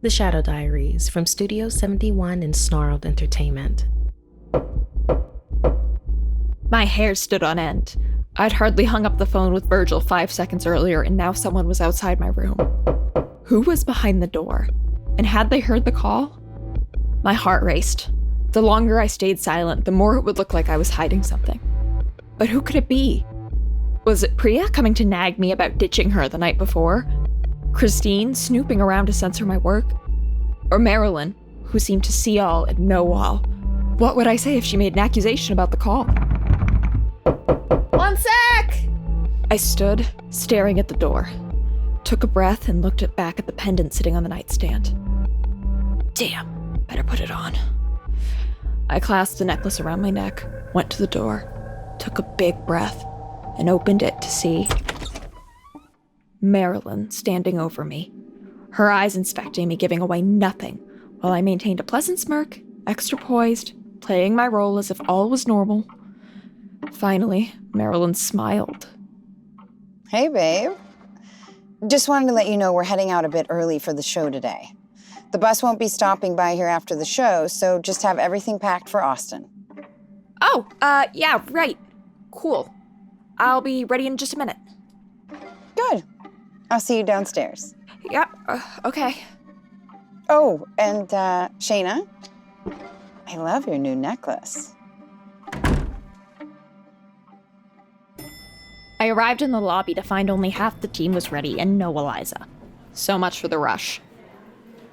The Shadow Diaries from Studio 71 and Snarled Entertainment. My hair stood on end. I'd hardly hung up the phone with Virgil 5 seconds earlier, and now someone was outside my room. Who was behind the door? And had they heard the call? My heart raced. The longer I stayed silent, the more it would look like I was hiding something. But who could it be? Was it Priya coming to nag me about ditching her the night before? Christine snooping around to censor my work? Or Marilyn, who seemed to see all and know all? What would I say if she made an accusation about the call? One sec! I stood, staring at the door, took a breath and looked back at the pendant sitting on the nightstand. Damn, better put it on. I clasped the necklace around my neck, went to the door, took a big breath, and opened it to see Marilyn standing over me, her eyes inspecting me, giving away nothing, while I maintained a pleasant smirk, extra poised, playing my role as if all was normal. Finally, Marilyn smiled. Hey, babe. Just wanted to let you know we're heading out a bit early for the show today. The bus won't be stopping by here after the show, so just have everything packed for Austin. Oh, yeah, right. Cool. I'll be ready in just a minute. Good. I'll see you downstairs. Yeah, okay. Oh, and, Shana, I love your new necklace. I arrived in the lobby to find only half the team was ready and no Eliza. So much for the rush.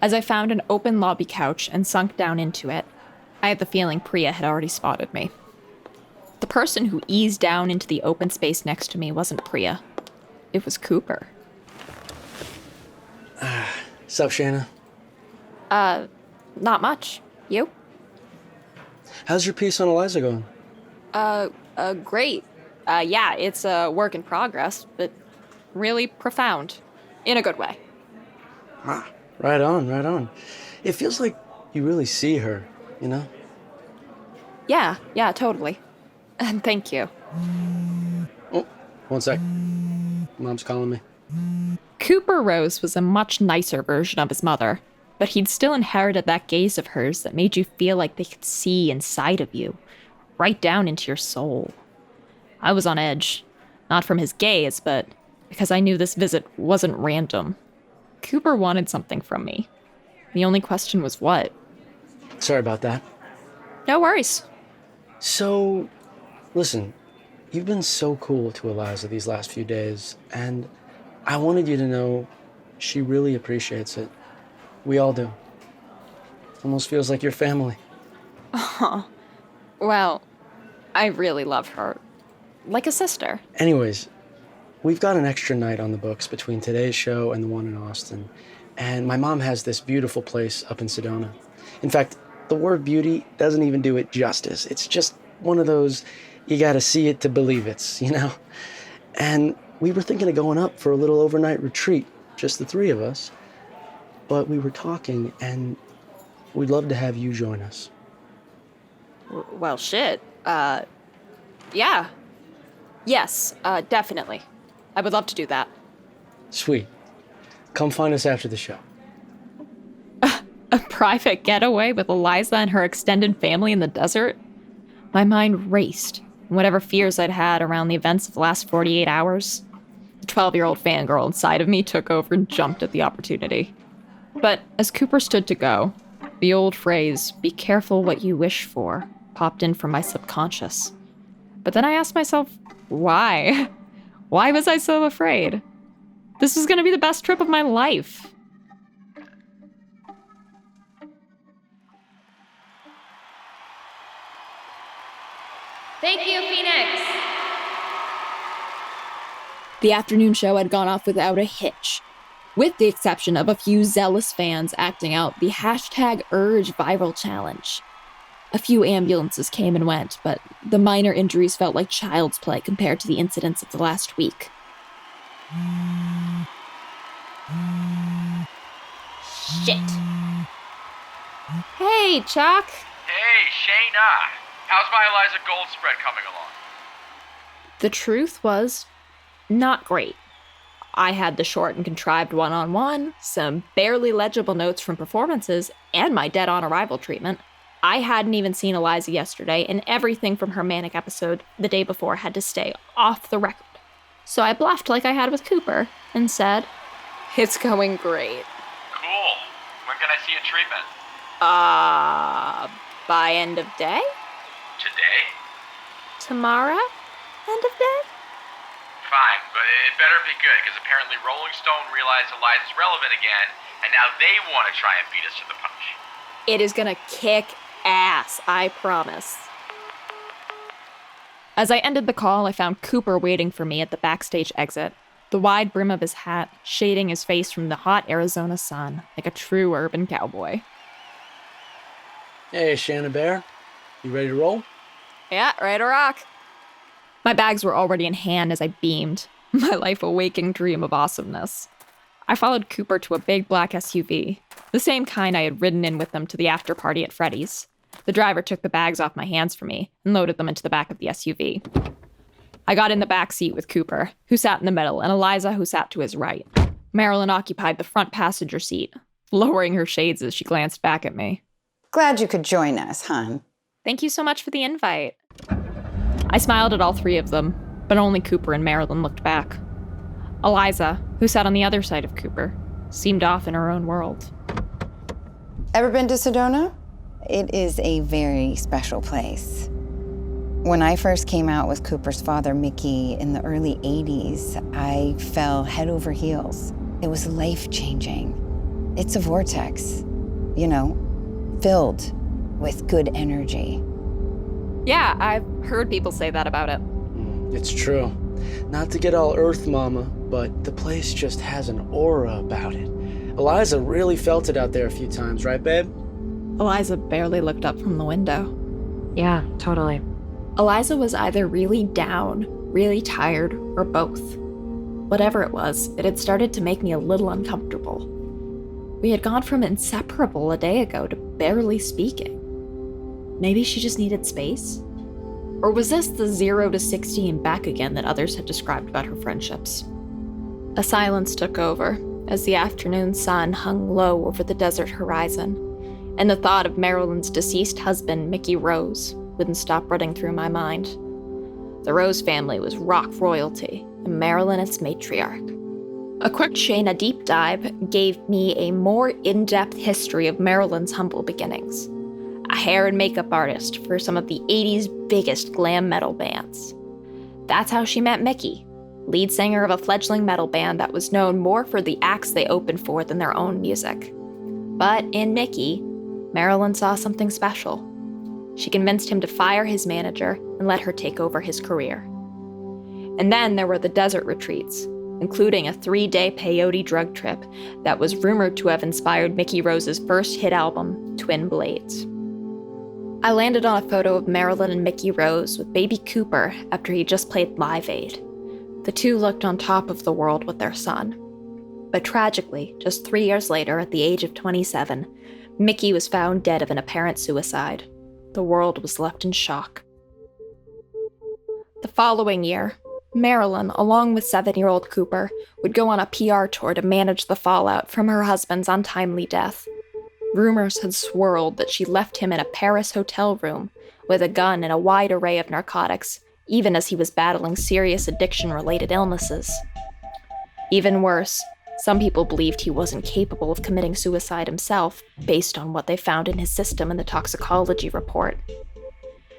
As I found an open lobby couch and sunk down into it, I had the feeling Priya had already spotted me. The person who eased down into the open space next to me wasn't Priya. It was Cooper. Sup, Shana? Not much. You? How's your piece on Eliza going? Great. Yeah, it's a work in progress, but really profound. In a good way. Ah, right on, right on. It feels like you really see her, you know? Yeah, totally. And thank you. Oh, one sec. Mom's calling me. Cooper Rose was a much nicer version of his mother, but he'd still inherited that gaze of hers that made you feel like they could see inside of you, right down into your soul. I was on edge, not from his gaze, but because I knew this visit wasn't random. Cooper wanted something from me. The only question was what. Sorry about that. No worries. So, listen, you've been so cool to Eliza these last few days, and I wanted you to know she really appreciates it. We all do. Almost feels like your family. Oh, well, I really love her. Like a sister. Anyways, we've got an extra night on the books between today's show and the one in Austin, and my mom has this beautiful place up in Sedona. In fact, the word beauty doesn't even do it justice. It's just one of those, you gotta see it to believe it's, you know? And we were thinking of going up for a little overnight retreat, just the three of us. But we were talking, and we'd love to have you join us. Well, shit. Yeah. Yes, definitely. I would love to do that. Sweet. Come find us after the show. A private getaway with Eliza and her extended family in the desert? My mind raced. Whatever fears I'd had around the events of the last 48 hours, the 12-year-old fangirl inside of me took over and jumped at the opportunity. But as Cooper stood to go, the old phrase, "be careful what you wish for," popped in from my subconscious. But then I asked myself, why? Why was I so afraid? This was going to be the best trip of my life. Thank you, Phoenix! The afternoon show had gone off without a hitch, with the exception of a few zealous fans acting out the #Urge viral challenge. A few ambulances came and went, but the minor injuries felt like child's play compared to the incidents of the last week. Shit. Hey, Chuck! Hey, Shana! How's my Eliza Gold spread coming along? The truth was, not great. I had the short and contrived one-on-one, some barely legible notes from performances, and my dead-on arrival treatment. I hadn't even seen Eliza yesterday, and everything from her manic episode the day before had to stay off the record. So I bluffed like I had with Cooper and said, "It's going great." Cool. When can I see a treatment? By end of day? Today? Tomorrow? End of day? Fine, but it better be good, because apparently Rolling Stone realized Eliza's relevant again, and now they want to try and beat us to the punch. It is gonna kick ass, I promise. As I ended the call, I found Cooper waiting for me at the backstage exit, the wide brim of his hat shading his face from the hot Arizona sun like a true urban cowboy. Hey, Shana Bear. You ready to roll? Yeah, ready to rock. My bags were already in hand as I beamed, my life a waking dream of awesomeness. I followed Cooper to a big black SUV, the same kind I had ridden in with them to the after party at Freddy's. The driver took the bags off my hands for me and loaded them into the back of the SUV. I got in the back seat with Cooper, who sat in the middle, and Eliza, who sat to his right. Marilyn occupied the front passenger seat, lowering her shades as she glanced back at me. Glad you could join us, hon. Thank you so much for the invite. I smiled at all three of them, but only Cooper and Marilyn looked back. Eliza, who sat on the other side of Cooper, seemed off in her own world. Ever been to Sedona? It is a very special place. When I first came out with Cooper's father, Mickey, in the early 80s, I fell head over heels. It was life-changing. It's a vortex, filled with good energy. Yeah, I've heard people say that about it. It's true. Not to get all Earth Mama, but the place just has an aura about it. Eliza really felt it out there a few times, right, babe? Eliza barely looked up from the window. Yeah, totally. Eliza was either really down, really tired, or both. Whatever it was, it had started to make me a little uncomfortable. We had gone from inseparable a day ago to barely speaking. Maybe she just needed space? Or was this the 0 to 60 and back again that others had described about her friendships? A silence took over as the afternoon sun hung low over the desert horizon, and the thought of Marilyn's deceased husband, Mickey Rose, wouldn't stop running through my mind. The Rose family was rock royalty, and Marilyn its matriarch. A quick Shana deep dive gave me a more in-depth history of Marilyn's humble beginnings. A hair and makeup artist for some of the 80s biggest glam metal bands. That's how she met Mickey, lead singer of a fledgling metal band that was known more for the acts they opened for than their own music. But in Mickey, Marilyn saw something special. She convinced him to fire his manager and let her take over his career. And then there were the desert retreats, including a 3-day peyote drug trip that was rumored to have inspired Mickey Rose's first hit album, Twin Blades. I landed on a photo of Marilyn and Mickey Rose with baby Cooper after he just played Live Aid. The two looked on top of the world with their son. But tragically, just 3 years later, at the age of 27, Mickey was found dead of an apparent suicide. The world was left in shock. The following year, Marilyn, along with 7-year-old Cooper, would go on a PR tour to manage the fallout from her husband's untimely death. Rumors had swirled that she left him in a Paris hotel room with a gun and a wide array of narcotics, even as he was battling serious addiction-related illnesses. Even worse, some people believed he wasn't capable of committing suicide himself, based on what they found in his system in the toxicology report.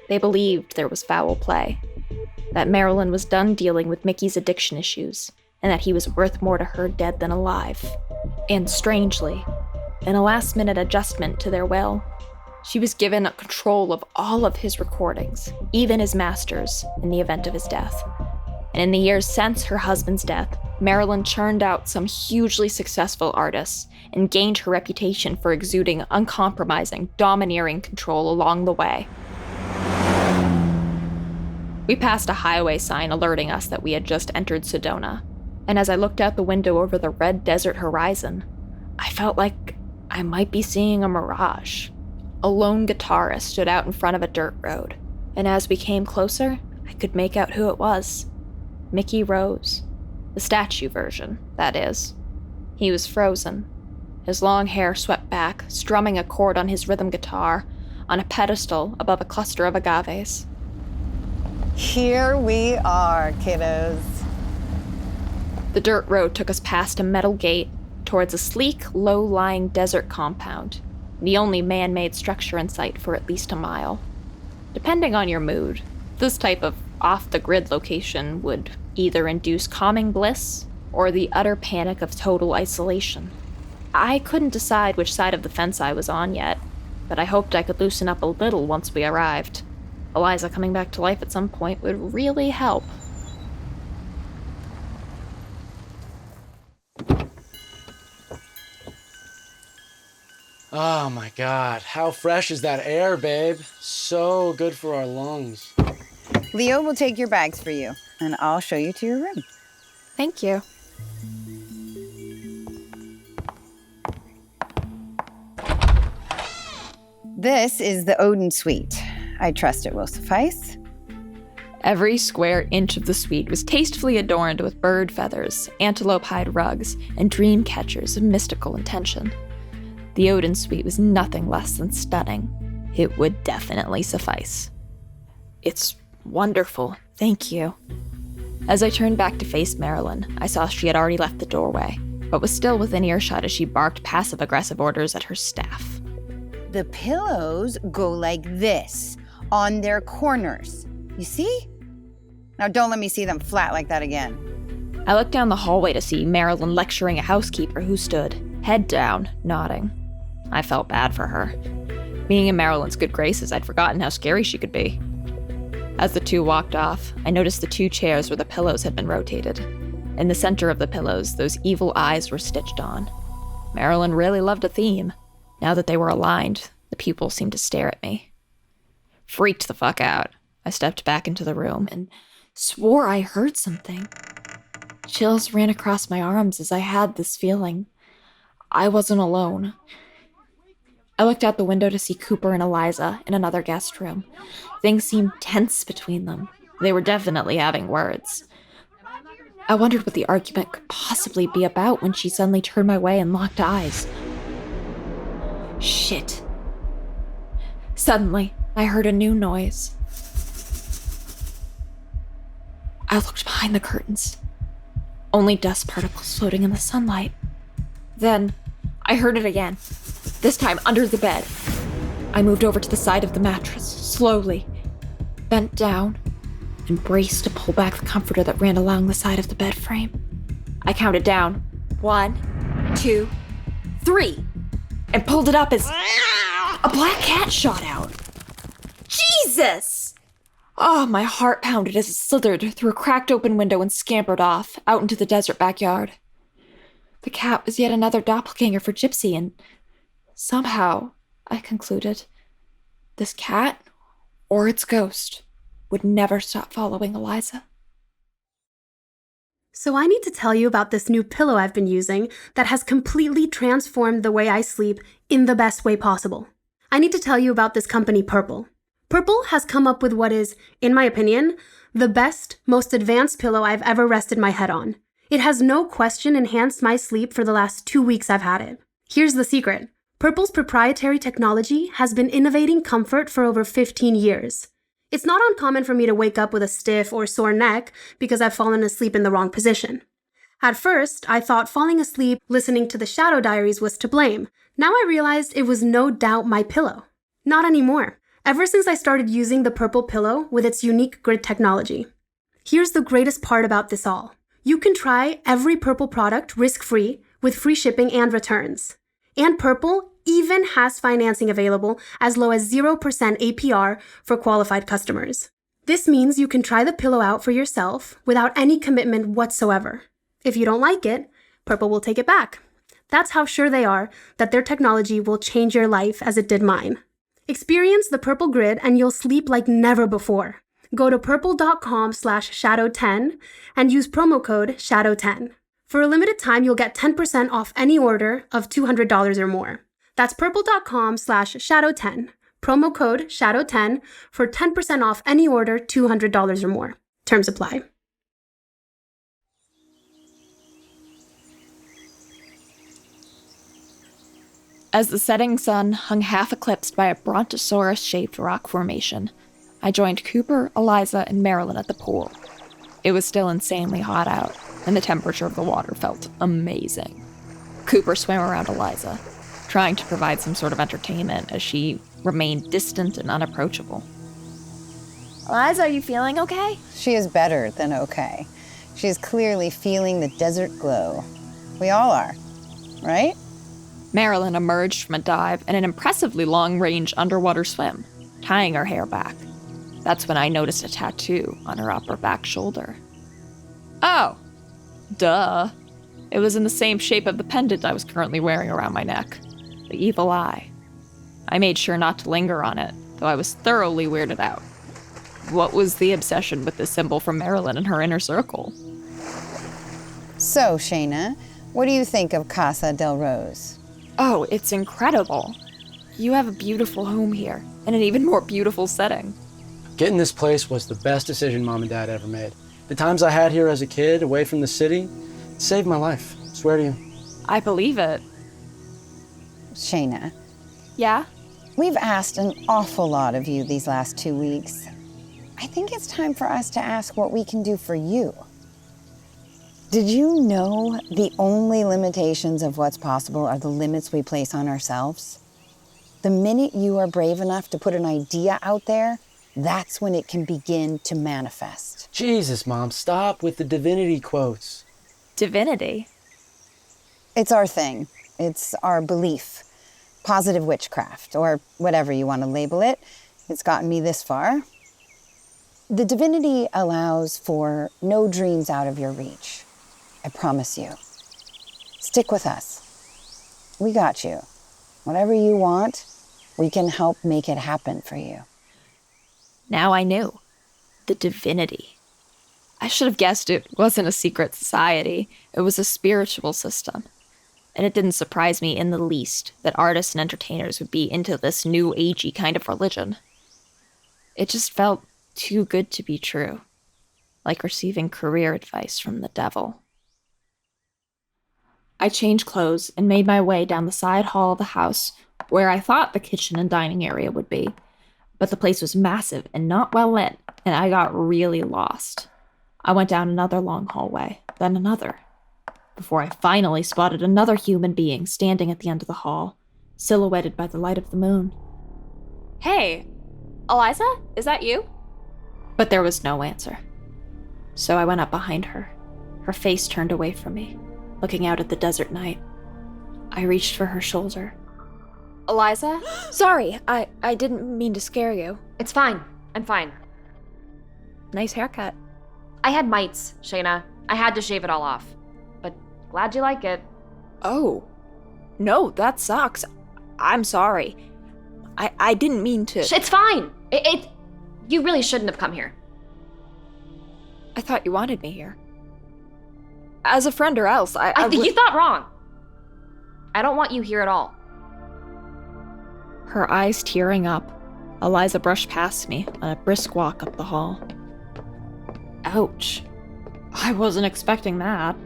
They believed there was foul play, that Marilyn was done dealing with Mickey's addiction issues, and that he was worth more to her dead than alive. And strangely, in a last-minute adjustment to their will, she was given control of all of his recordings, even his masters, in the event of his death. And in the years since her husband's death, Marilyn churned out some hugely successful artists and gained her reputation for exuding uncompromising, domineering control along the way. We passed a highway sign alerting us that we had just entered Sedona, and as I looked out the window over the red desert horizon, I felt like I might be seeing a mirage. A lone guitarist stood out in front of a dirt road, and as we came closer, I could make out who it was. Mickey Rose. The statue version, that is. He was frozen, his long hair swept back, strumming a chord on his rhythm guitar, on a pedestal above a cluster of agaves. Here we are, kiddos. The dirt road took us past a metal gate towards a sleek, low-lying desert compound, the only man-made structure in sight for at least a mile. Depending on your mood, this type of off-the-grid location would either induce calming bliss or the utter panic of total isolation. I couldn't decide which side of the fence I was on yet, but I hoped I could loosen up a little once we arrived. Eliza coming back to life at some point would really help. Oh my God, how fresh is that air, babe? So good for our lungs. Leo will take your bags for you, and I'll show you to your room. Thank you. This is the Odin suite. I trust it will suffice. Every square inch of the suite was tastefully adorned with bird feathers, antelope hide rugs, and dream catchers of mystical intention. The Odin suite was nothing less than stunning. It would definitely suffice. It's wonderful, thank you. As I turned back to face Marilyn, I saw she had already left the doorway, but was still within earshot as she barked passive-aggressive orders at her staff. The pillows go like this, on their corners. You see? Now don't let me see them flat like that again. I looked down the hallway to see Marilyn lecturing a housekeeper who stood, head down, nodding. I felt bad for her. Being in Marilyn's good graces, I'd forgotten how scary she could be. As the two walked off, I noticed the two chairs where the pillows had been rotated. In the center of the pillows, those evil eyes were stitched on. Marilyn really loved a theme. Now that they were aligned, the pupils seemed to stare at me. Freaked the fuck out. I stepped back into the room and swore I heard something. Chills ran across my arms as I had this feeling. I wasn't alone. I looked out the window to see Cooper and Eliza in another guest room. Things seemed tense between them. They were definitely having words. I wondered what the argument could possibly be about when she suddenly turned my way and locked eyes. Shit. Suddenly, I heard a new noise. I looked behind the curtains. Only dust particles floating in the sunlight. Then, I heard it again. This time under the bed. I moved over to the side of the mattress, slowly, bent down, and braced to pull back the comforter that ran along the side of the bed frame. I counted down 1, 2, 3, and pulled it up as a black cat shot out. Jesus! Oh, my heart pounded as it slithered through a cracked open window and scampered off, out into the desert backyard. The cat was yet another doppelganger for Gypsy, and somehow, I concluded, this cat, or its ghost, would never stop following Eliza. So I need to tell you about this new pillow I've been using that has completely transformed the way I sleep in the best way possible. I need to tell you about this company, Purple. Purple has come up with what is, in my opinion, the best, most advanced pillow I've ever rested my head on. It has no question enhanced my sleep for the last 2 weeks I've had it. Here's the secret. Purple's proprietary technology has been innovating comfort for over 15 years. It's not uncommon for me to wake up with a stiff or sore neck because I've fallen asleep in the wrong position. At first, I thought falling asleep listening to the Shadow Diaries was to blame. Now I realized it was no doubt my pillow. Not anymore. Ever since I started using the Purple pillow with its unique grid technology. Here's the greatest part about this all. You can try every Purple product risk-free with free shipping and returns. And Purple even has financing available as low as 0% APR for qualified customers. This means you can try the pillow out for yourself without any commitment whatsoever. If you don't like it, Purple will take it back. That's how sure they are that their technology will change your life as it did mine. Experience the Purple Grid and you'll sleep like never before. Go to purple.com/shadow10 and use promo code shadow10. For a limited time, you'll get 10% off any order of $200 or more. That's purple.com/shadow10. Promo code shadow10 for 10% off any order $200 or more. Terms apply. As the setting sun hung half eclipsed by a brontosaurus-shaped rock formation, I joined Cooper, Eliza, and Marilyn at the pool. It was still insanely hot out, and the temperature of the water felt amazing. Cooper swam around Eliza, trying to provide some sort of entertainment as she remained distant and unapproachable. Eliza, are you feeling okay? She is better than okay. She is clearly feeling the desert glow. We all are, right? Marilyn emerged from a dive and an impressively long-range underwater swim, tying her hair back. That's when I noticed a tattoo on her upper back shoulder. Oh, duh. It was in the same shape of the pendant I was currently wearing around my neck, the evil eye. I made sure not to linger on it, though I was thoroughly weirded out. What was the obsession with this symbol from Marilyn and her inner circle? So, Shana, what do you think of Casa del Rose? Oh, it's incredible. You have a beautiful home here, and an even more beautiful setting. Getting this place was the best decision Mom and Dad ever made. The times I had here as a kid, away from the city, it saved my life. I swear to you. I believe it. Shana, Yeah? we've asked an awful lot of you these last 2 weeks. I think it's time for us to ask what we can do for you. Did you know the only limitations of what's possible are the limits we place on ourselves? The minute you are brave enough to put an idea out there, that's when it can begin to manifest. Jesus, Mom, stop with the divinity quotes. Divinity? It's our thing. It's our belief. Positive witchcraft, or whatever you want to label it. It's gotten me this far. The divinity allows for no dreams out of your reach. I promise you. Stick with us. We got you. Whatever you want, we can help make it happen for you. Now I knew. The divinity. I should have guessed it wasn't a secret society. It was a spiritual system. And it didn't surprise me in the least that artists and entertainers would be into this new agey kind of religion. It just felt too good to be true. Like receiving career advice from the devil. I changed clothes and made my way down the side hall of the house where I thought the kitchen and dining area would be. But the place was massive and not well lit, and I got really lost. I went down another long hallway, then another, before I finally spotted another human being standing at the end of the hall, silhouetted by the light of the moon. Hey, Eliza, is that you? But there was no answer. So I went up behind her, her face turned away from me, looking out at the desert night. I reached for her shoulder. Eliza? Sorry, I didn't mean to scare you. It's fine. I'm fine. Nice haircut. I had mites, Shana. I had to shave it all off. But glad you like it. Oh. No, that sucks. I'm sorry. I didn't mean to. It's fine. You really shouldn't have come here. I thought you wanted me here. As a friend or else, You thought wrong. I don't want you here at all. Her eyes tearing up, Eliza brushed past me on a brisk walk up the hall. Ouch. I wasn't expecting that.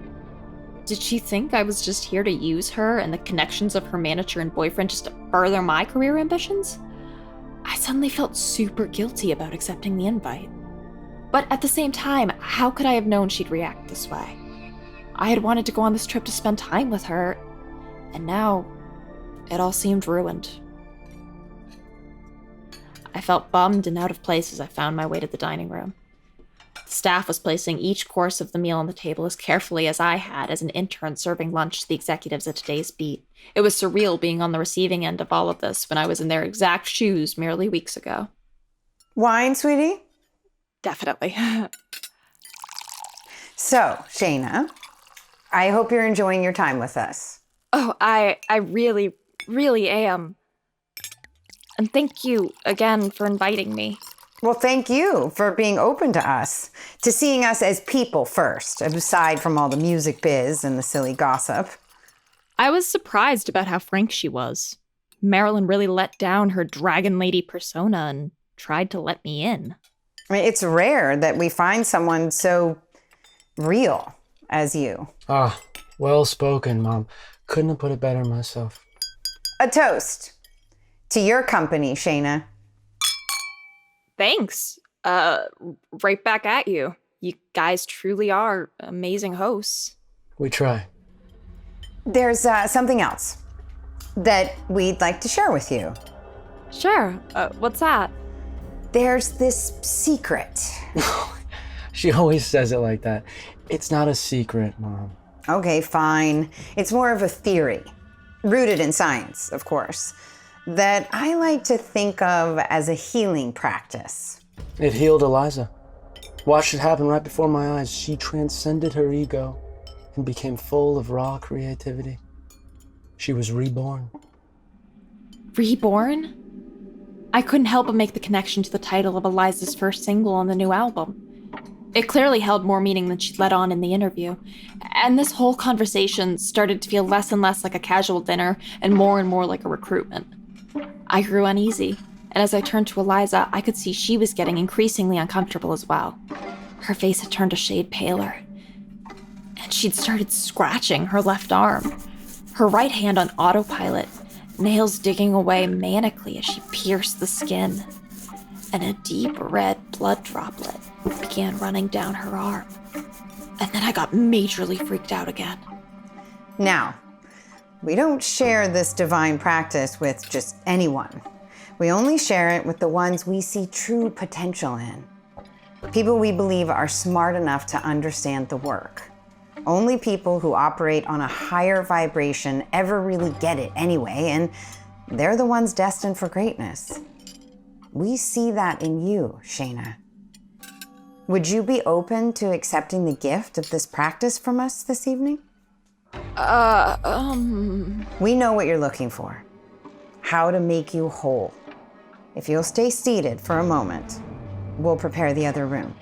Did she think I was just here to use her and the connections of her manager and boyfriend just to further my career ambitions? I suddenly felt super guilty about accepting the invite. But at the same time, how could I have known she'd react this way? I had wanted to go on this trip to spend time with her, and now it all seemed ruined. I felt bummed and out of place as I found my way to the dining room. The staff was placing each course of the meal on the table as carefully as I had as an intern serving lunch to the executives at today's beat. It was surreal being on the receiving end of all of this when I was in their exact shoes merely weeks ago. Wine, sweetie? Definitely. So, Shana, I hope you're enjoying your time with us. Oh, I really, really am. And thank you again for inviting me. Well, thank you for being open to us, to seeing us as people first, aside from all the music biz and the silly gossip. I was surprised about how frank she was. Marilyn really let down her dragon lady persona and tried to let me in. I mean, it's rare that we find someone so real as you. Ah, well spoken, Mom. Couldn't have put it better myself. A toast to your company, Shana. Thanks. Right back at you. You guys truly are amazing hosts. We try. There's something else that we'd like to share with you. Sure. What's that? There's this secret. She always says it like that. It's not a secret, Mom. Okay, fine. It's more of a theory, rooted in science, of course, that I like to think of as a healing practice. It healed Eliza. Watched it happen right before my eyes. She transcended her ego and became full of raw creativity. She was reborn. Reborn? I couldn't help but make the connection to the title of Eliza's first single on the new album. It clearly held more meaning than she'd let on in the interview, and this whole conversation started to feel less and less like a casual dinner and more like a recruitment. I grew uneasy, and as I turned to Eliza, I could see she was getting increasingly uncomfortable as well. Her face had turned a shade paler, and she'd started scratching her left arm, her right hand on autopilot, nails digging away manically as she pierced the skin, and a deep red blood droplet began running down her arm. And then I got majorly freaked out again. Now, we don't share this divine practice with just anyone. We only share it with the ones we see true potential in. People we believe are smart enough to understand the work. Only people who operate on a higher vibration ever really get it anyway, and they're the ones destined for greatness. We see that in you, Shana. Would you be open to accepting the gift of this practice from us this evening? We know what you're looking for. How to make you whole. If you'll stay seated for a moment, we'll prepare the other room.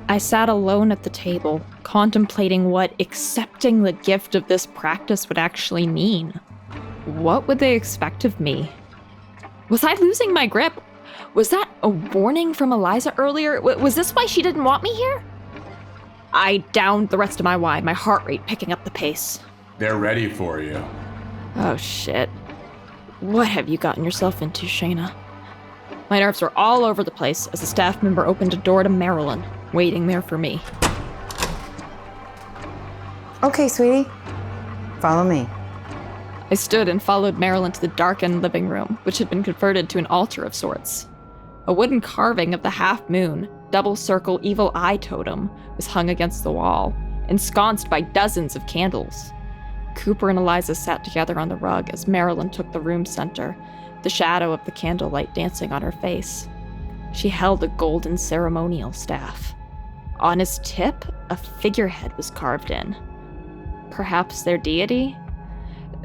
I sat alone at the table, contemplating what accepting the gift of this practice would actually mean. What would they expect of me? Was I losing my grip? Was that a warning from Eliza earlier? Was this why she didn't want me here? I downed the rest of my wine, my heart rate picking up the pace. They're ready for you. Oh shit. What have you gotten yourself into, Shana? My nerves were all over the place as a staff member opened a door to Marilyn, waiting there for me. Okay, sweetie. Follow me. I stood and followed Marilyn to the darkened living room, which had been converted to an altar of sorts. A wooden carving of the half-moon, double-circle evil eye totem was hung against the wall, ensconced by dozens of candles. Cooper and Eliza sat together on the rug as Marilyn took the room center, the shadow of the candlelight dancing on her face. She held a golden ceremonial staff. On its tip, a figurehead was carved in. Perhaps their deity?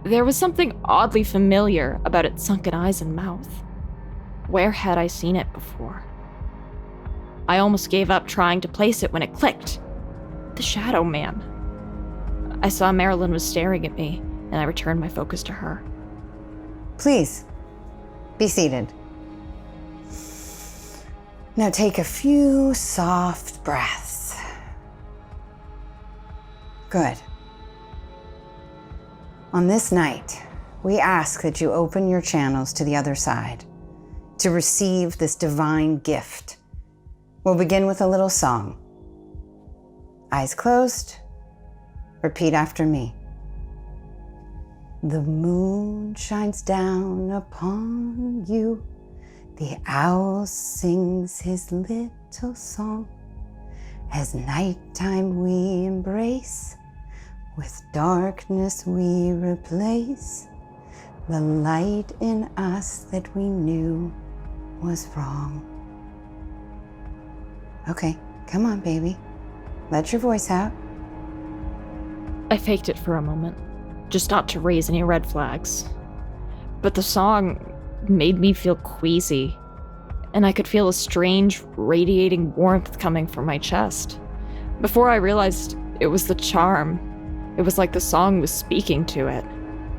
There was something oddly familiar about its sunken eyes and mouth. Where had I seen it before? I almost gave up trying to place it when it clicked. The Shadow Man. I saw Marilyn was staring at me, and I returned my focus to her. Please, be seated. Now take a few soft breaths. Good. On this night, we ask that you open your channels to the other side to receive this divine gift. We'll begin with a little song. Eyes closed. Repeat after me. The moon shines down upon you. The owl sings his little song. As nighttime we embrace, with darkness we replace the light in us that we knew was wrong. Okay, come on, baby. Let your voice out. I faked it for a moment, just not to raise any red flags. But the song made me feel queasy, and I could feel a strange, radiating warmth coming from my chest. Before I realized it was the charm, it was like the song was speaking to it.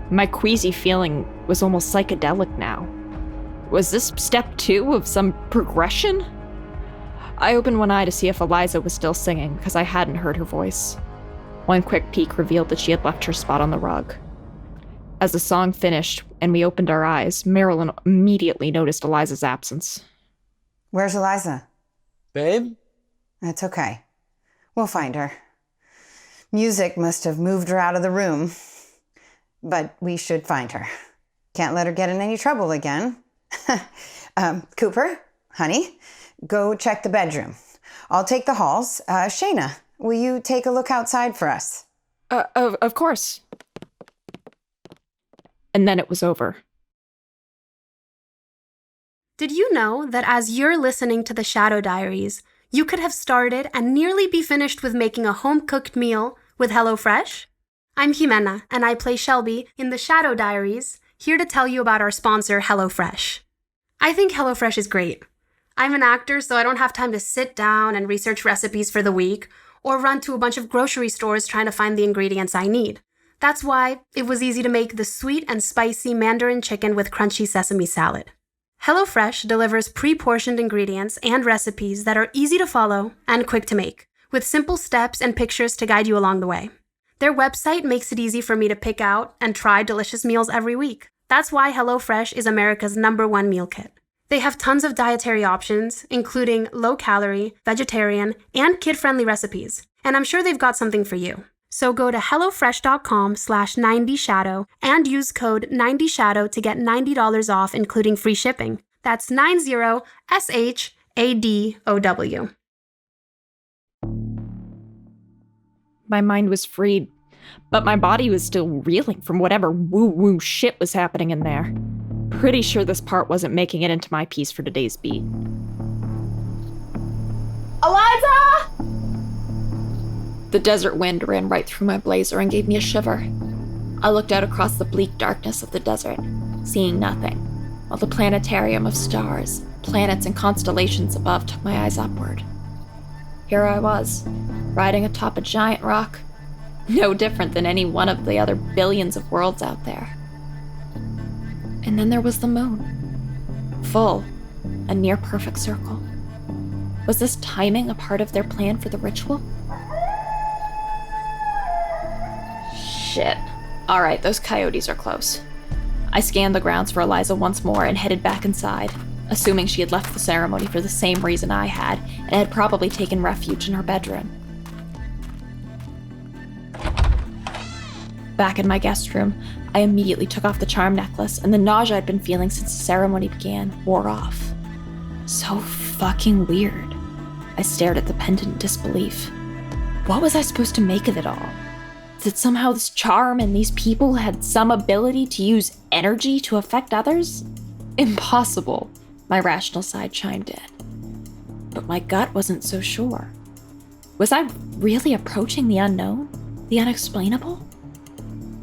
My queasy feeling was almost psychedelic now. Was this step 2 of some progression? I opened one eye to see if Eliza was still singing, because I hadn't heard her voice. One quick peek revealed that she had left her spot on the rug. As the song finished and we opened our eyes, Marilyn immediately noticed Eliza's absence. Where's Eliza? Babe? That's okay. We'll find her. Music must have moved her out of the room, but we should find her. Can't let her get in any trouble again. Cooper, honey, go check the bedroom. I'll take the halls. Shana, will you take a look outside for us? Of course. And then it was over. Did you know that as you're listening to the Shadow Diaries, you could have started and nearly be finished with making a home-cooked meal with HelloFresh? I'm Jimena, and I play Shelby in the Shadow Diaries, here to tell you about our sponsor, HelloFresh. I think HelloFresh is great. I'm an actor, so I don't have time to sit down and research recipes for the week, or run to a bunch of grocery stores trying to find the ingredients I need. That's why it was easy to make the sweet and spicy Mandarin chicken with crunchy sesame salad. HelloFresh delivers pre-portioned ingredients and recipes that are easy to follow and quick to make, with simple steps and pictures to guide you along the way. Their website makes it easy for me to pick out and try delicious meals every week. That's why HelloFresh is America's #1 meal kit. They have tons of dietary options, including low-calorie, vegetarian, and kid-friendly recipes. And I'm sure they've got something for you. So go to hellofresh.com/90shadow and use code 90shadow to get $90 off, including free shipping. That's 90SHADOW. My mind was freed, but my body was still reeling from whatever woo-woo shit was happening in there. Pretty sure this part wasn't making it into my piece for today's beat. Eliza! The desert wind ran right through my blazer and gave me a shiver. I looked out across the bleak darkness of the desert, seeing nothing, while the planetarium of stars, planets, and constellations above took my eyes upward. Here I was, riding atop a giant rock, no different than any one of the other billions of worlds out there. And then there was the moon. Full, a near-perfect circle. Was this timing a part of their plan for the ritual? Shit. Alright, those coyotes are close. I scanned the grounds for Eliza once more and headed back inside, assuming she had left the ceremony for the same reason I had, and had probably taken refuge in her bedroom. Back in my guest room, I immediately took off the charm necklace, and the nausea I'd been feeling since the ceremony began wore off. So fucking weird. I stared at the pendant in disbelief. What was I supposed to make of it all? That somehow this charm and these people had some ability to use energy to affect others? Impossible, my rational side chimed in. But my gut wasn't so sure. Was I really approaching the unknown? The unexplainable?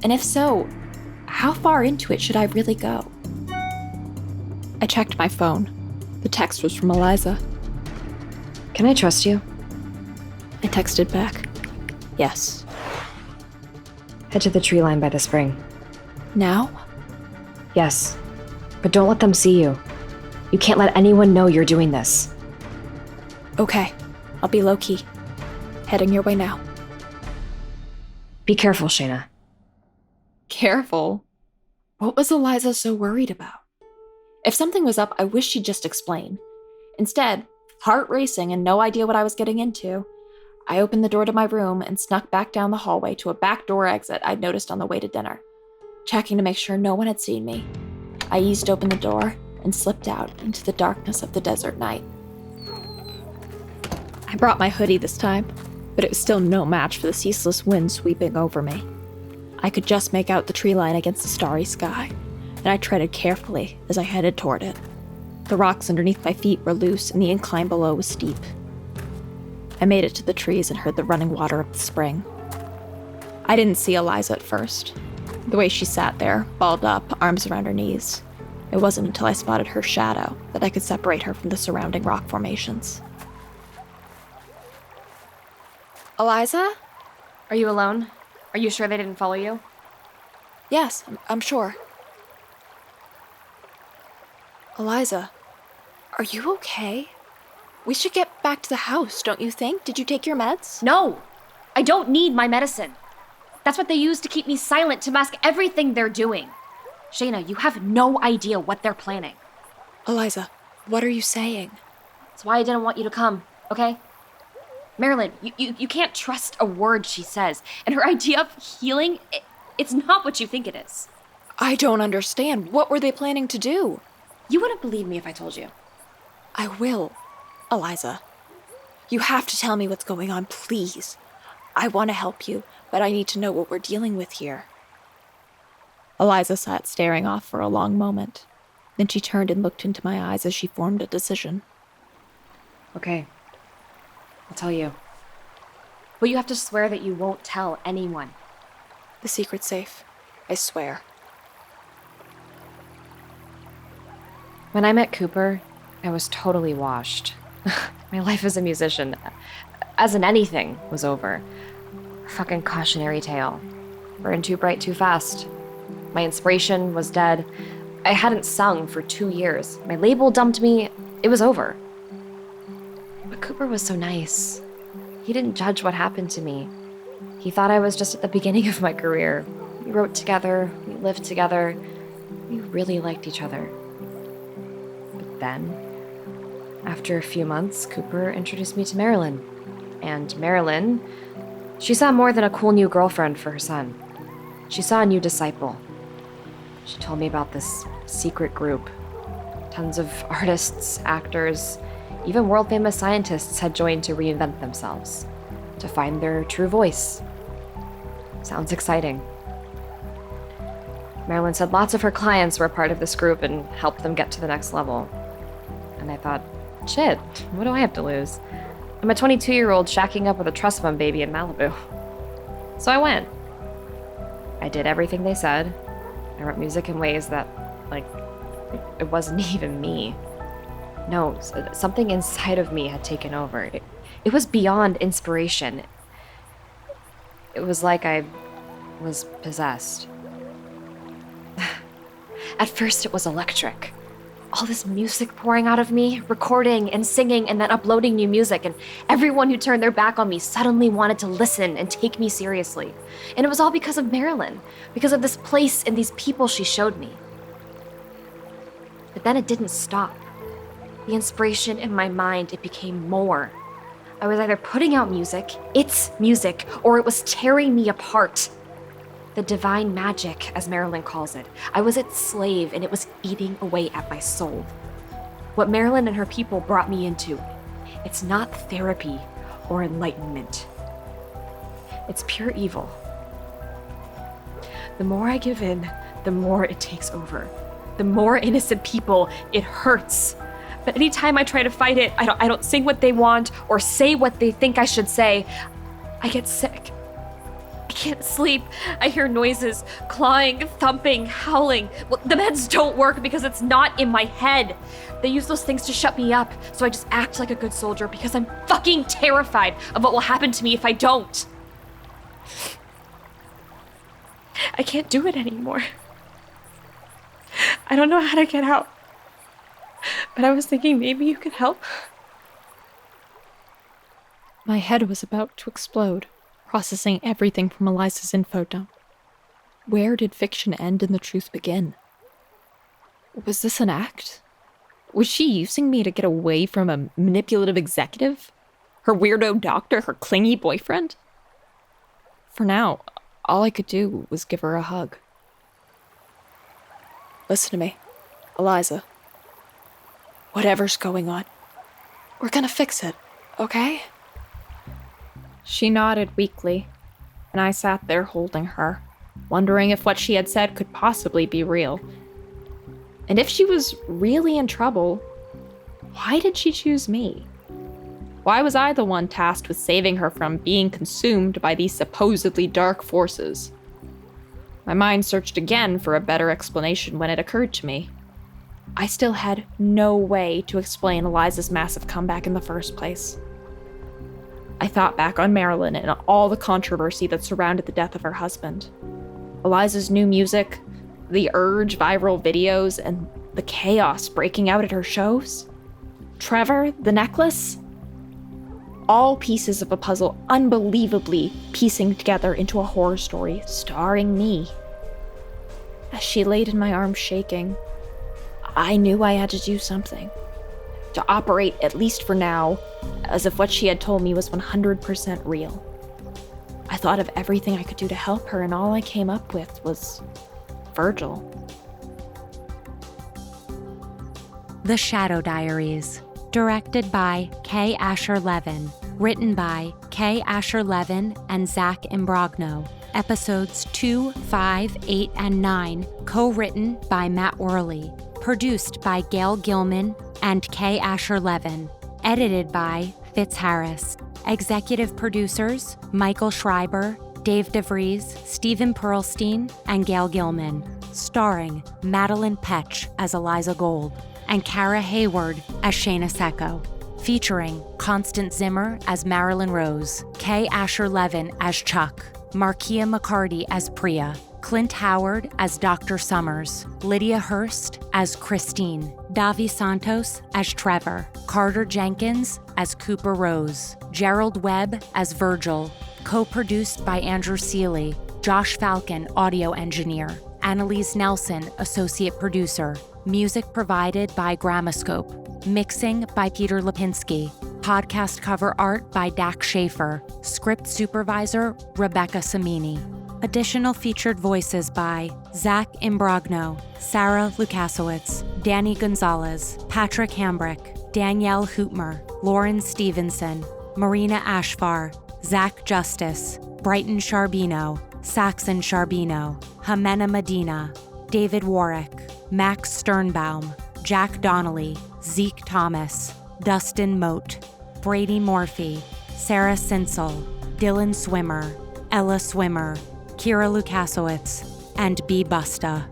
And if so, how far into it should I really go? I checked my phone. The text was from Eliza. Can I trust you? I texted back. Yes. Head to the tree line by the spring. Now? Yes. But don't let them see you. You can't let anyone know you're doing this. Okay. I'll be low-key. Heading your way now. Be careful, Shana. Careful? What was Eliza so worried about? If something was up, I wish she'd just explain. Instead, heart racing and no idea what I was getting into, I opened the door to my room and snuck back down the hallway to a back door exit I'd noticed on the way to dinner. Checking to make sure no one had seen me, I eased open the door and slipped out into the darkness of the desert night. I brought my hoodie this time, but it was still no match for the ceaseless wind sweeping over me. I could just make out the tree line against the starry sky, and I treaded carefully as I headed toward it. The rocks underneath my feet were loose and the incline below was steep. I made it to the trees and heard the running water of the spring. I didn't see Eliza at first. The way she sat there, balled up, arms around her knees. It wasn't until I spotted her shadow that I could separate her from the surrounding rock formations. Eliza? Are you alone? Are you sure they didn't follow you? Yes, I'm sure. Eliza, are you okay? We should get back to the house, don't you think? Did you take your meds? No! I don't need my medicine. That's what they use to keep me silent, to mask everything they're doing. Shana, you have no idea what they're planning. Eliza, what are you saying? That's why I didn't want you to come, okay? Marilyn, you can't trust a word she says. And her idea of healing, it's not what you think it is. I don't understand. What were they planning to do? You wouldn't believe me if I told you. I will, Eliza. You have to tell me what's going on, please. I want to help you, but I need to know what we're dealing with here. Eliza sat staring off for a long moment. Then she turned and looked into my eyes as she formed a decision. Okay. I'll tell you. But you have to swear that you won't tell anyone. The secret's safe. I swear. When I met Cooper, I was totally washed. My life as a musician, as in anything, was over. Fucking cautionary tale. Burned too bright too fast. My inspiration was dead. I hadn't sung for 2 years. My label dumped me. It was over. But Cooper was so nice. He didn't judge what happened to me. He thought I was just at the beginning of my career. We wrote together. We lived together. We really liked each other. But then, after a few months, Cooper introduced me to Marilyn. And Marilyn, she saw more than a cool new girlfriend for her son. She saw a new disciple. She told me about this secret group. Tons of artists, actors, even world-famous scientists had joined to reinvent themselves, to find their true voice. Sounds exciting. Marilyn said lots of her clients were part of this group and helped them get to the next level. And I thought, shit, what do I have to lose? I'm a 22-year-old shacking up with a trust fund baby in Malibu. So I went. I did everything they said. I wrote music in ways that, it wasn't even me. No, something inside of me had taken over. It was beyond inspiration. It was like I was possessed. At first, it was electric. All this music pouring out of me, recording and singing and then uploading new music, and everyone who turned their back on me suddenly wanted to listen and take me seriously. And it was all because of Marilyn, because of this place and these people she showed me. But then it didn't stop. The inspiration in my mind, it became more. I was either putting out music, its music, or it was tearing me apart. The divine magic, as Marilyn calls it. I was its slave, and it was eating away at my soul. What Marilyn and her people brought me into, it's not therapy or enlightenment. It's pure evil. The more I give in, the more it takes over. The more innocent people, it hurts. But anytime I try to fight it, I don't sing what they want or say what they think I should say. I get sick. I can't sleep. I hear noises, clawing, thumping, howling. Well, the meds don't work because it's not in my head. They use those things to shut me up, so I just act like a good soldier because I'm fucking terrified of what will happen to me if I don't. I can't do it anymore. I don't know how to get out. But I was thinking maybe you could help. My head was about to explode, processing everything from Eliza's info dump. Where did fiction end and the truth begin? Was this an act? Was she using me to get away from a manipulative executive? Her weirdo doctor? Her clingy boyfriend? For now, all I could do was give her a hug. Listen to me, Eliza. Whatever's going on, we're gonna fix it, okay? She nodded weakly, and I sat there holding her, wondering if what she had said could possibly be real. And if she was really in trouble, why did she choose me? Why was I the one tasked with saving her from being consumed by these supposedly dark forces? My mind searched again for a better explanation when it occurred to me. I still had no way to explain Eliza's massive comeback in the first place. I thought back on Marilyn and all the controversy that surrounded the death of her husband. Eliza's new music, the Urge viral videos, and the chaos breaking out at her shows. Trevor, the necklace. all pieces of a puzzle unbelievably piecing together into a horror story starring me. As she laid in my arms shaking, I knew I had to do something. To operate, at least for now, as if what she had told me was 100% real. I thought of everything I could do to help her, and all I came up with was Virgil. The Shadow Diaries, directed by K. Asher Levin, written by K. Asher Levin and Zach Imbrogno. Episodes 2, 5, 8, and 9, co-written by Matt Worley. Produced by Gail Gilman and K. Asher Levin. Edited by Fitz Harris. Executive producers Michael Schreiber, Dave DeVries, Stephen Perlstein, and Gail Gilman. Starring Madeline Petch as Eliza Gold and Kara Hayward as Shana Secco. Featuring Constance Zimmer as Marilyn Rose, K. Asher Levin as Chuck, Markia McCarty as Priya, Clint Howard as Dr. Summers, Lydia Hurst as Christine, Davi Santos as Trevor, Carter Jenkins as Cooper Rose, Gerald Webb as Virgil, co-produced by Andrew Seeley, Josh Falcon, audio engineer, Annalise Nelson, associate producer, music provided by Gramoscope, mixing by Peter Lipinski, podcast cover art by Dak Schaefer, script supervisor Rebecca Samini. Additional featured voices by Zach Imbrogno, Sarah Lukasiewicz, Danny Gonzalez, Patrick Hambrick, Danielle Hootmer, Lauren Stevenson, Marina Ashfar, Zach Justice, Brighton Sharbino, Saxon Sharbino, Jimena Medina, David Warwick, Max Sternbaum, Jack Donnelly, Zeke Thomas, Dustin Moat, Brady Morphy, Sarah Sinsel, Dylan Swimmer, Ella Swimmer, Kira Lukasiewicz, and B. Busta.